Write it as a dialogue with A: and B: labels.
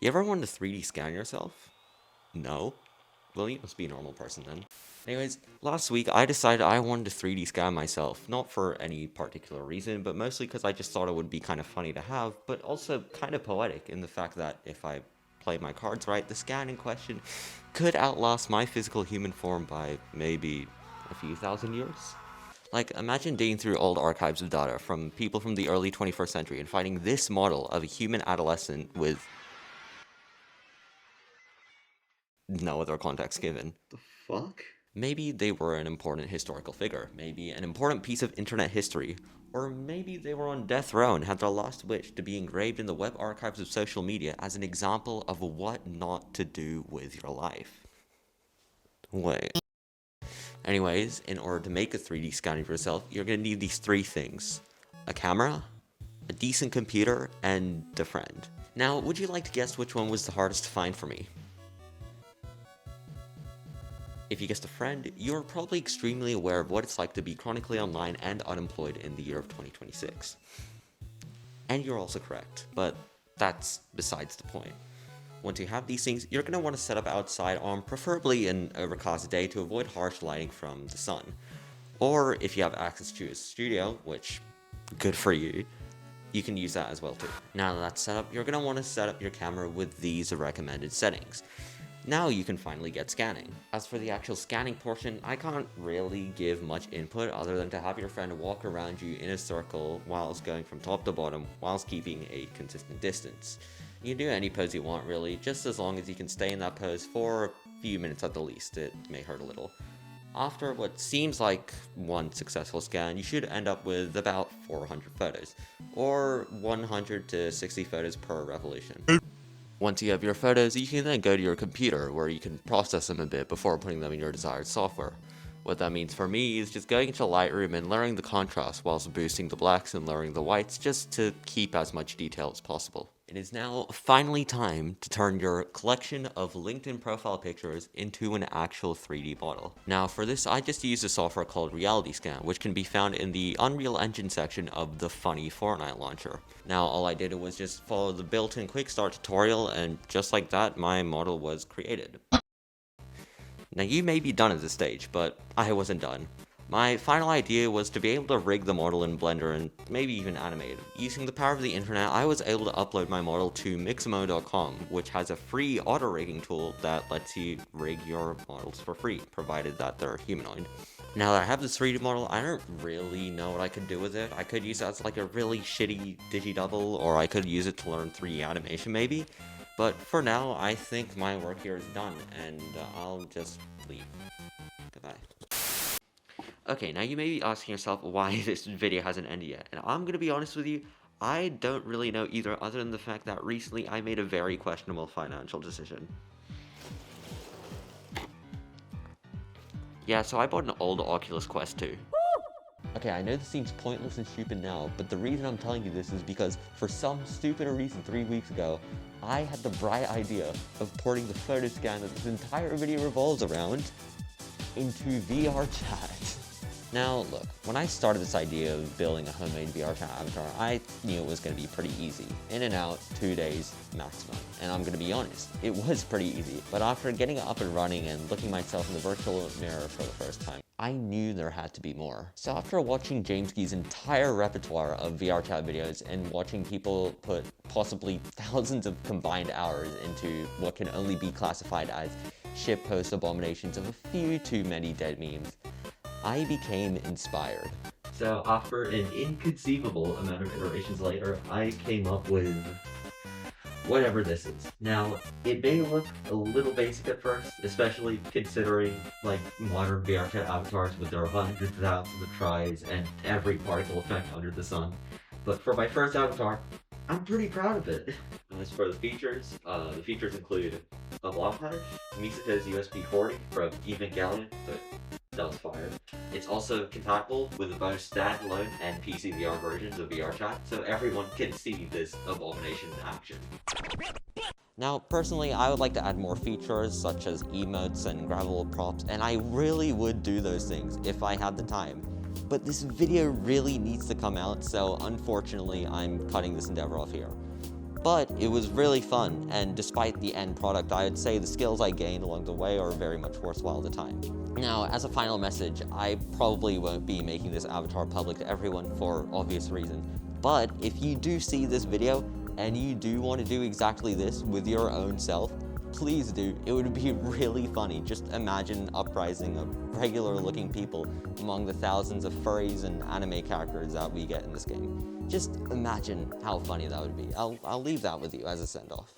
A: You ever wanted to 3D scan yourself? No? Well, you must be a normal person then. Anyways, last week I decided I wanted to 3D scan myself, not for any particular reason, but mostly because I just thought it would be kind of funny to have, but also kind of poetic in the fact that if I play my cards right, the scan in question could outlast my physical human form by maybe a few thousand years. Like, imagine digging through old archives of data from people from the early 21st century and finding this model of a human adolescent with no other context given.
B: The fuck?
A: Maybe they were an important historical figure, maybe an important piece of internet history, or maybe they were on death row and had their last wish to be engraved in the web archives of social media as an example of what not to do with your life. Wait. Anyways, in order to make a 3D scan of yourself, you're gonna need these three things: a camera, a decent computer, and a friend. Now, would you like to guess which one was the hardest to find for me? If you guessed a friend, you're probably extremely aware of what it's like to be chronically online and unemployed in the year of 2026. And you're also correct, but that's besides the point. Once you have these things, you're going to want to set up outside on preferably an overcast day to avoid harsh lighting from the sun. Or if you have access to a studio, which, good for you, you can use that as well too. Now that that's set up, you're going to want to set up your camera with these recommended settings. Now you can finally get scanning. As for the actual scanning portion, I can't really give much input other than to have your friend walk around you in a circle whilst going from top to bottom whilst keeping a consistent distance. You can do any pose you want really, just as long as you can stay in that pose for a few minutes at the least. It may hurt a little. After what seems like one successful scan, you should end up with about 400 photos, or 100 to 60 photos per revolution. Once you have your photos, you can then go to your computer where you can process them a bit before putting them in your desired software. What that means for me is just going into Lightroom and lowering the contrast whilst boosting the blacks and lowering the whites just to keep as much detail as possible. It is now finally time to turn your collection of LinkedIn profile pictures into an actual 3D model. Now for this, I just used a software called Reality Scan, which can be found in the Unreal Engine section of the funny Fortnite launcher. Now all I did was just follow the built-in quick start tutorial, and just like that, my model was created. Now you may be done at this stage, but I wasn't done. My final idea was to be able to rig the model in Blender and maybe even animate it. Using the power of the internet, I was able to upload my model to mixamo.com, which has a free auto-rigging tool that lets you rig your models for free, provided that they're humanoid. Now that I have this 3D model, I don't really know what I could do with it. I could use it as like a really shitty digi-double, or I could use it to learn 3D animation maybe. But for now, I think my work here is done, and I'll just leave. Goodbye. Okay, now you may be asking yourself why this video hasn't ended yet, and I'm gonna be honest with you, I don't really know either, other than the fact that recently I made a very questionable financial decision. Yeah, so I bought an old Oculus Quest 2. Okay, I know this seems pointless and stupid now, but the reason I'm telling you this is because for some stupid reason 3 weeks ago, I had the bright idea of porting the photo scan that this entire video revolves around into VR chat. Now, look, when I started this idea of building a homemade VR chat avatar, I knew it was going to be pretty easy. In and out, 2 days maximum. And I'm going to be honest, it was pretty easy. But after getting it up and running and looking myself in the virtual mirror for the first time, I knew there had to be more. So after watching Jameskey's entire repertoire of VR chat videos and watching people put possibly thousands of combined hours into what can only be classified as shitpost abominations of a few too many dead memes, I became inspired. So after an inconceivable amount of iterations later, I came up with whatever this is. Now, it may look a little basic at first, especially considering like modern VR chat avatars with their hundreds of thousands of tries and every particle effect under the sun. But for my first avatar, I'm pretty proud of it. As for the features include a block pattern, Misaka's USB 40 from Evangelion, but that was fire. It's also compatible with both standalone and PC VR versions of VRChat, so everyone can see this abomination in action. Now, personally, I would like to add more features such as emotes and grabbable props, and I really would do those things if I had the time. But this video really needs to come out, so unfortunately, I'm cutting this endeavor off here. But it was really fun, and despite the end product, I'd say the skills I gained along the way are very much worthwhile at the time. Now, as a final message, I probably won't be making this avatar public to everyone for obvious reasons, but if you do see this video and you do want to do exactly this with your own self, please do. It would be really funny. Just imagine an uprising of regular looking people among the thousands of furries and anime characters that we get in this game. Just imagine how funny that would be. I'll leave that with you as a send-off.